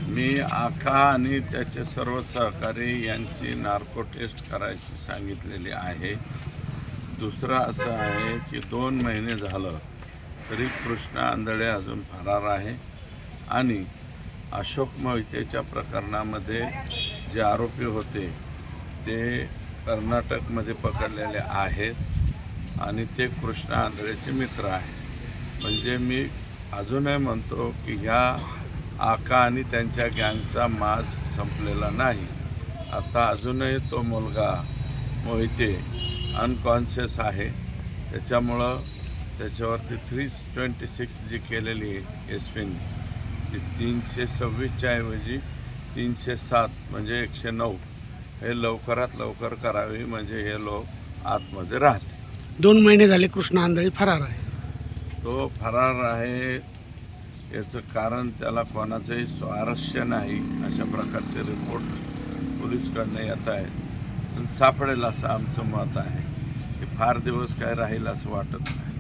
मी आका आणि त्याचे सर्व सहकारी यांची नार्को टेस्ट करायची सांगितलेली आहे. दुसरं असं आहे की 2 महिने झालं तरी कृष्णा आंधळे अजून फरार आहे आणि अशोक मोहितेच्या प्रकरणामध्ये जे आरोपी होते ते कर्नाटकमध्ये पकडलेले आहेत आणि ते कृष्णा आंधळेचे मित्र आहेत. म्हणजे मी अजूनही म्हणतो की ह्या आका आणि त्यांच्या गँगचा माज संपलेला नाही. आता अजूनही तो मुलगा मोहिते अनकॉन्शियस आहे. त्याच्यामुळं त्याच्यावरती 326 जी केलेली एस पीने ती 326च्या ऐवजी 307 म्हणजे 109 हे लवकरात लवकर करावी, म्हणजे हे लोक आतमध्ये राहतील. 2 महिने झाले कृष्णा आंधळी फरार आहे. तो फरार आहे याचं कारण त्याला कोणाचंही स्वारस्य नाही अशा प्रकारचे रिपोर्ट पोलीसकडनं येत आहेत. पण सापडेल असं आमचं मत आहे. की फार दिवस काय राहील असं वाटत नाही.